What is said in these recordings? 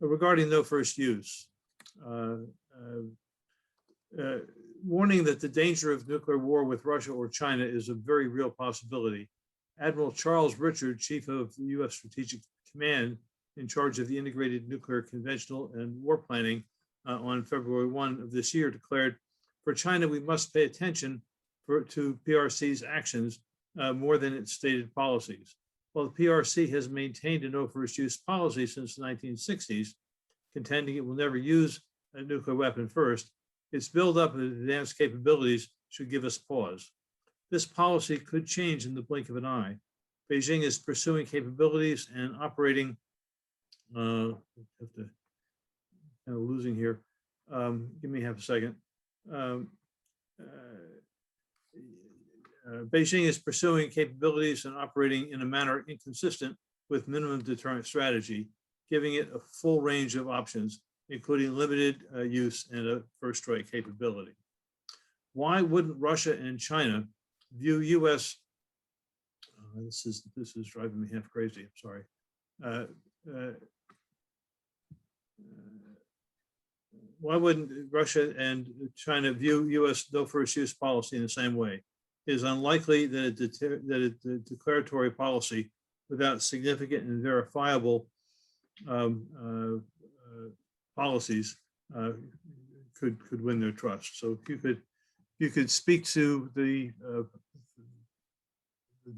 regarding no first use. Warning that the danger of nuclear war with Russia or China is a very real possibility. Admiral Charles Richard, Chief of the U.S. Strategic Command in charge of the integrated nuclear conventional and war planning on February 1 of this year, declared, for China, we must pay attention to PRC's actions more than its stated policies. While the PRC has maintained a no first use policy since the 1960s, contending it will never use a nuclear weapon first, its buildup of advanced capabilities should give us pause. This policy could change in the blink of an eye. Beijing is pursuing capabilities and operating, losing here. Give me half a second. Beijing is pursuing capabilities and operating in a manner inconsistent with minimum deterrent strategy, giving it a full range of options, including limited use and a first strike capability. Why wouldn't Russia and China view U.S. This is driving me half crazy. I'm sorry. Why wouldn't Russia and China view U.S. no first use policy in the same way? It is unlikely that a declaratory policy without significant and verifiable policies could win their trust. So if you could speak to the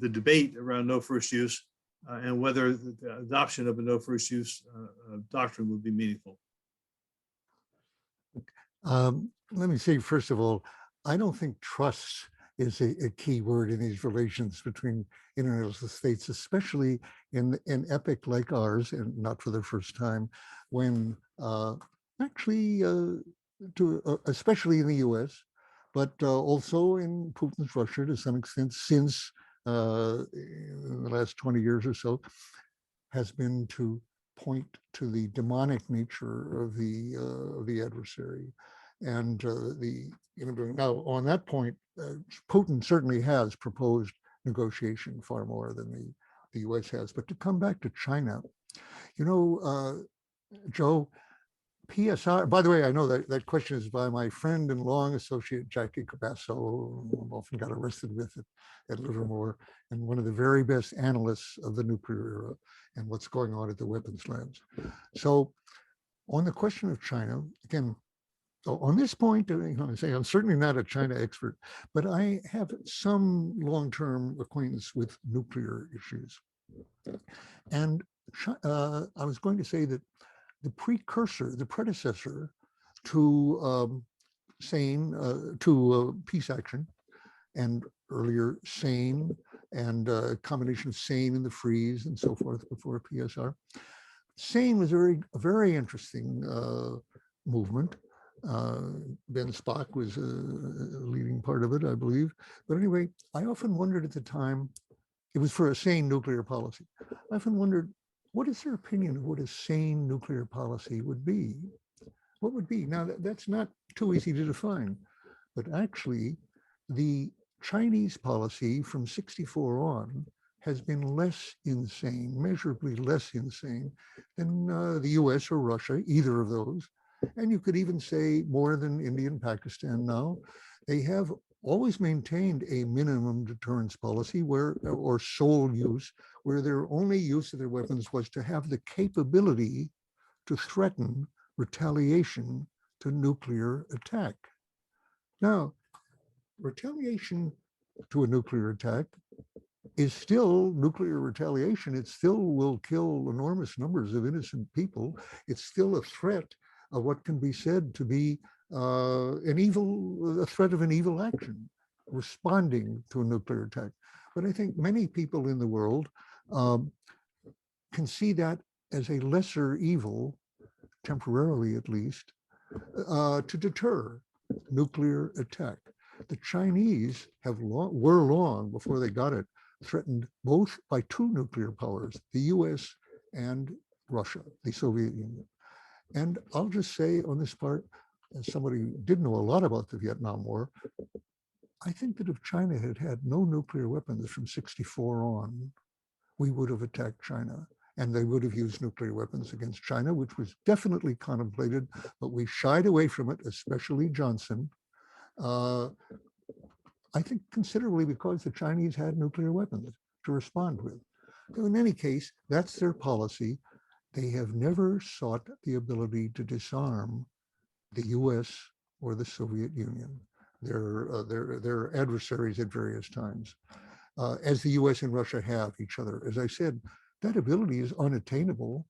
debate around no first use and whether the adoption of a no first use doctrine would be meaningful. Let me say, first of all, I don't think trust is a key word in these relations between international states, especially in an epoch like ours, and not for the first time, when especially in the US, but also in Putin's Russia to some extent since in the last 20 years or so, has been to point to the demonic nature of the adversary. And now on that point, Putin certainly has proposed negotiation far more than the US has. But to come back to China, Joe, PSR, by the way, I know that question is by my friend and long associate, Jackie Cabasso, who often got arrested with it at Livermore, and one of the very best analysts of the nuclear era and what's going on at the weapons labs. So on the question of China, again, on this point, I say I'm certainly not a China expert, but I have some long-term acquaintance with nuclear issues. And I was going to say that the predecessor to peace action, and earlier SANE, and a combination of SANE and the freeze and so forth before PSR. SANE was a very interesting movement. Ben Spock was a leading part of it, I believe. But anyway, I often wondered at the time, it was for a sane nuclear policy. I often wondered, what is their opinion of what a sane nuclear policy would be? What would be? Now, that's not too easy to define, but actually, the Chinese policy from '64 on has been less insane, measurably less insane than the US or Russia, either of those. And you could even say more than India and Pakistan now. They have always maintained a minimum deterrence policy or sole use, where their only use of their weapons was to have the capability to threaten retaliation to nuclear attack. Now, retaliation to a nuclear attack is still nuclear retaliation. It still will kill enormous numbers of innocent people. It's still a threat of what can be said to be a threat of an evil action, responding to a nuclear attack. But I think many people in the world can see that as a lesser evil, temporarily at least, to deter nuclear attack. The Chinese were long before they got it, threatened both by two nuclear powers, the US and Russia, the Soviet Union. And I'll just say on this part, as somebody who did know a lot about the Vietnam War, I think that if China had had no nuclear weapons from '64 on, we would have attacked China. and they would have used nuclear weapons against China, which was definitely contemplated, but we shied away from it, especially Johnson. I think considerably because the Chinese had nuclear weapons to respond with. So in any case, that's their policy. They have never sought the ability to disarm the US or the Soviet Union. They're adversaries at various times, as the US and Russia have each other. As I said, that ability is unattainable,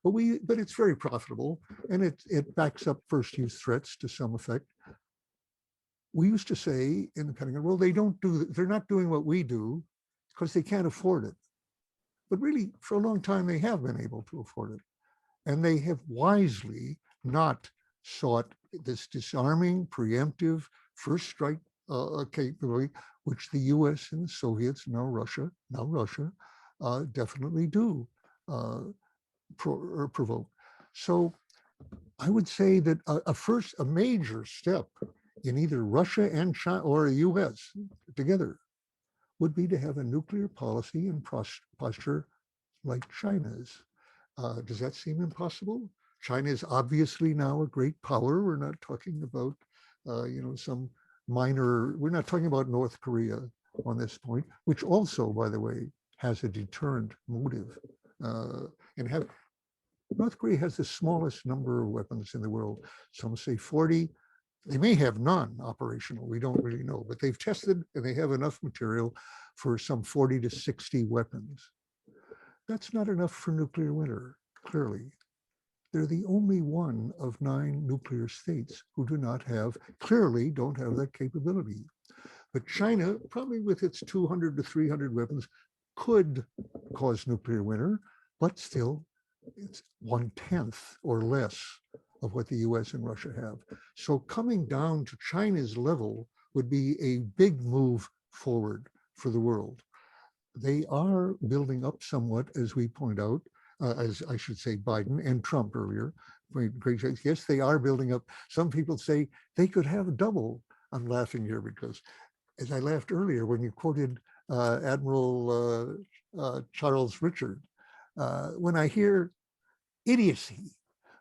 but it's very profitable, and it backs up first use threats to some effect. We used to say in the Pentagon, well, they're not doing what we do because they can't afford it. But really, for a long time, they have been able to afford it. And they have wisely not sought this disarming, preemptive, first strike capability, which the US and the Soviets, now Russia, definitely do provoke. So I would say that a major step in either Russia and China or the US together would be to have a nuclear policy and posture like China's. Does that seem impossible? China is obviously now a great power. We're not talking about, some minor, we're not talking about North Korea on this point, which also, by the way, has a deterrent motive. North Korea has the smallest number of weapons in the world. Some say 40. They may have none operational. We don't really know, but they've tested and they have enough material for some 40 to 60 weapons. That's not enough for nuclear winter, clearly. They're the only one of 9 nuclear states who clearly don't have that capability. But China, probably with its 200 to 300 weapons, could cause nuclear winter, but still it's 1/10 or less of what the US and Russia have. So coming down to China's level would be a big move forward for the world. They are building up somewhat, as we point out, as I should say Biden and Trump earlier. Yes, they are building up. Some people say they could have double. I'm laughing here because, as I laughed earlier when you quoted Admiral Charles Richard, when I hear idiocy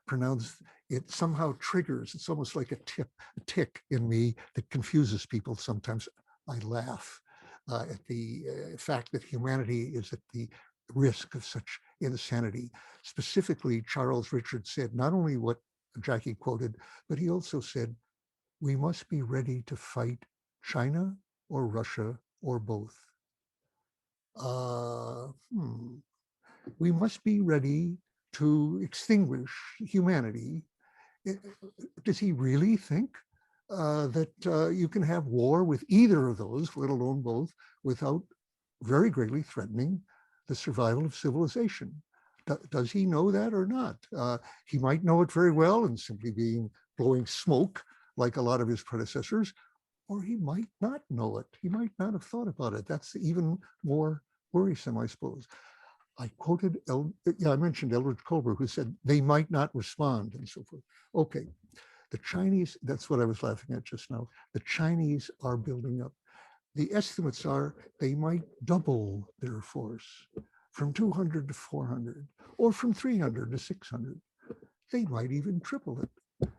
pronounced, it somehow triggers. It's almost like a tick in me that confuses people. Sometimes I laugh at the fact that humanity is at the risk of such insanity. Specifically, Charles Richard said not only what Jackie quoted, but he also said, we must be ready to fight China or Russia or both. We must be ready to extinguish humanity. Does he really think that you can have war with either of those, let alone both, without very greatly threatening the survival of civilization? Does he know that or not? He might know it very well and simply blowing smoke like a lot of his predecessors, or he might not know it. He might not have thought about it. That's even more worrisome, I suppose. I mentioned Eldridge Colbert, who said they might not respond and so forth. Okay, the Chinese, that's what I was laughing at just now. The Chinese are building up. The estimates are they might double their force from 200 to 400, or from 300 to 600. They might even triple it.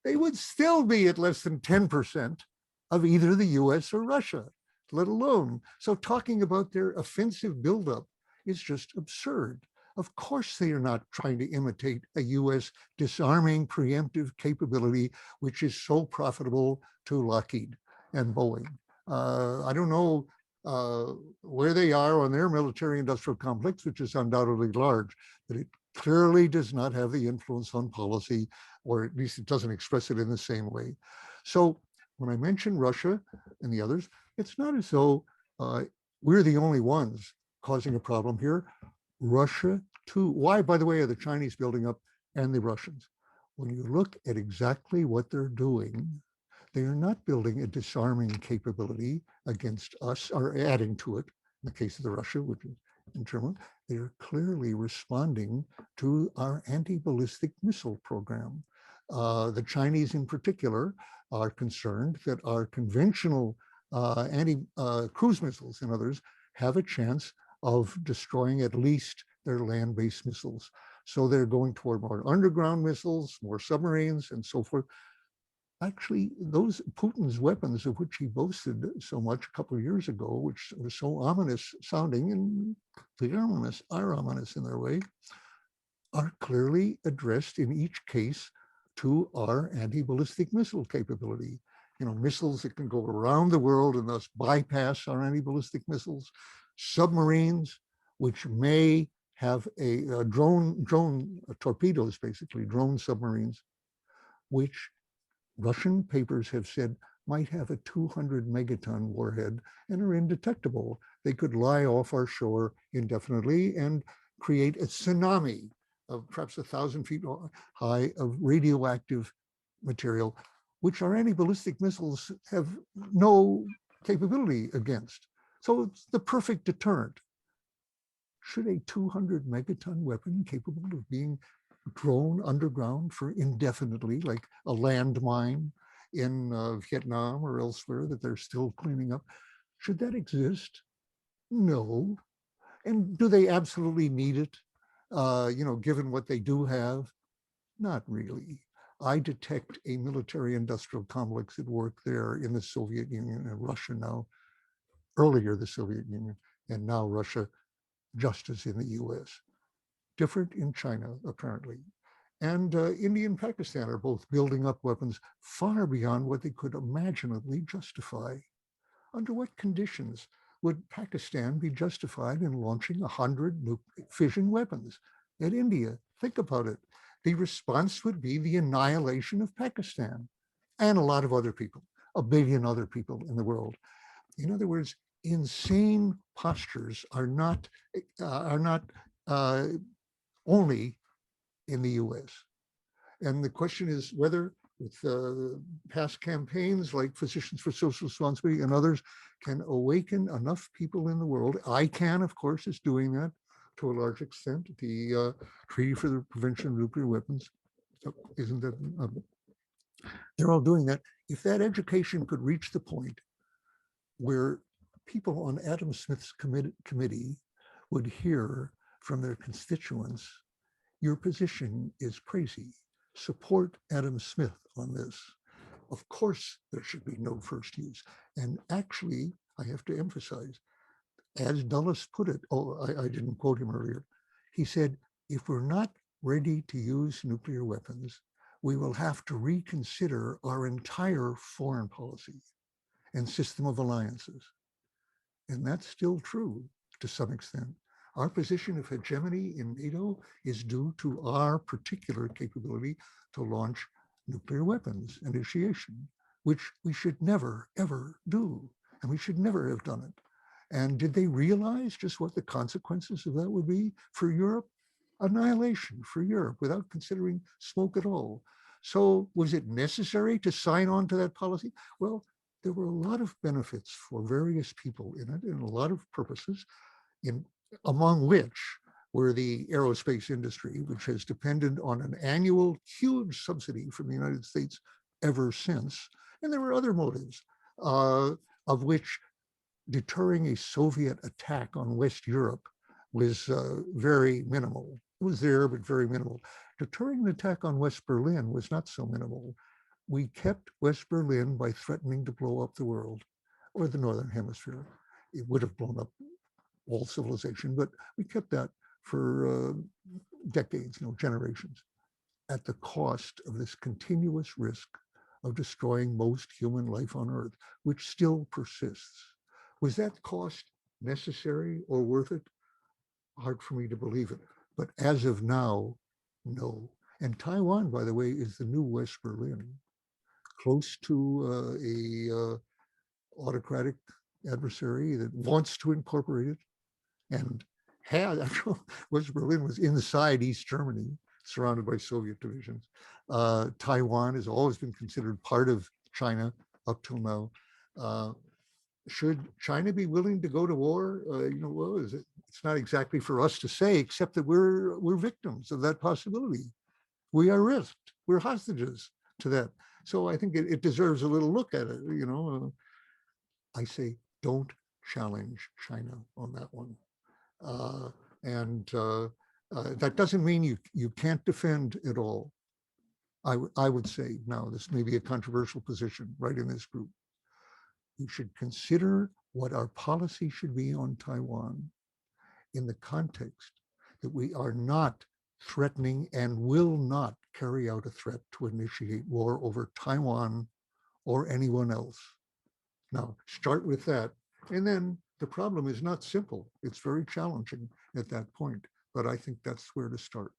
They would still be at less than 10% of either the US or Russia, let alone. So talking about their offensive buildup is just absurd. Of course, they are not trying to imitate a US disarming preemptive capability, which is so profitable to Lockheed and Boeing. I don't know where they are on their military industrial complex, which is undoubtedly large, but it clearly does not have the influence on policy, or at least it doesn't express it in the same way. So when I mention Russia and the others, it's not as though we're the only ones causing a problem here. Russia too. Why, by the way, are the Chinese building up and the Russians? When you look at exactly what they're doing, they are not building a disarming capability against us or adding to it. In the case of the Russia, which is internal, they are clearly responding to our anti-ballistic missile program. The Chinese in particular are concerned that our conventional anti-cruise missiles and others have a chance of destroying at least their land-based missiles. So they're going toward more underground missiles, more submarines, and so forth. Actually, those Putin's weapons, of which he boasted so much a couple of years ago, which were so ominous sounding, and the ominous are ominous in their way, are clearly addressed in each case to our anti-ballistic missile capability. You know, missiles that can go around the world and thus bypass our anti-ballistic missiles, submarines, which may have a drone torpedoes, basically drone submarines, which Russian papers have said might have a 200 megaton warhead and are indetectable. They could lie off our shore indefinitely and create a tsunami of perhaps 1,000 feet high of radioactive material, which our anti-ballistic missiles have no capability against. So it's the perfect deterrent. Should a 200 megaton weapon capable of being drone underground for indefinitely, like a landmine in Vietnam or elsewhere that they're still cleaning up, should that exist? No. And do they absolutely need it? Given what they do have? Not really. I detect a military-industrial complex at work there in the Soviet Union and Russia now, earlier the Soviet Union, and now Russia, just as in the US. Different in China, apparently. And India and Pakistan are both building up weapons far beyond what they could imaginably justify. Under what conditions would Pakistan be justified in launching 100 fission weapons at India? Think about it. The response would be the annihilation of Pakistan and a lot of other people, a billion other people in the world. In other words, insane postures are not only in the US. And the question is whether with past campaigns like Physicians for Social Responsibility and others can awaken enough people in the world. ICANN, of course, is doing that to a large extent. The Treaty for the Prevention of Nuclear Weapons, isn't that? They're all doing that. If that education could reach the point where people on Adam Smith's committee would hear from their constituents, your position is crazy. Support Adam Smith on this. Of course, there should be no first use. And actually, I have to emphasize, as Dulles put it, I didn't quote him earlier, he said, if we're not ready to use nuclear weapons, we will have to reconsider our entire foreign policy and system of alliances. And that's still true to some extent. Our position of hegemony in NATO is due to our particular capability to launch nuclear weapons initiation, which we should never, ever do. And we should never have done it. And did they realize just what the consequences of that would be for Europe? Annihilation for Europe without considering smoke at all. So was it necessary to sign on to that policy? Well, there were a lot of benefits for various people in it and a lot of purposes, among which were the aerospace industry, which has depended on an annual huge subsidy from the United States ever since. And there were other motives, of which deterring a Soviet attack on West Europe was very minimal. It was there, but very minimal. Deterring an attack on West Berlin was not so minimal. We kept West Berlin by threatening to blow up the world or the Northern Hemisphere. It would have blown up all civilization, but we kept that for decades, generations, at the cost of this continuous risk of destroying most human life on Earth, which still persists. Was that cost necessary or worth it? Hard for me to believe it. But as of now, no. And Taiwan, by the way, is the new West Berlin, close to a autocratic adversary that wants to incorporate it. And West Berlin was inside East Germany, surrounded by Soviet divisions. Taiwan has always been considered part of China up till now. Should China be willing to go to war? Well, it's not exactly for us to say, except that we're victims of that possibility. We are risked. We're hostages to that. So I think it deserves a little look at it. I say, don't challenge China on that one. And that doesn't mean you can't defend it all. I would say, now this may be a controversial position right in this group. You should consider what our policy should be on Taiwan in the context that we are not threatening and will not carry out a threat to initiate war over Taiwan or anyone else. Now, start with that. And then the problem is not simple. It's very challenging at that point, but I think that's where to start.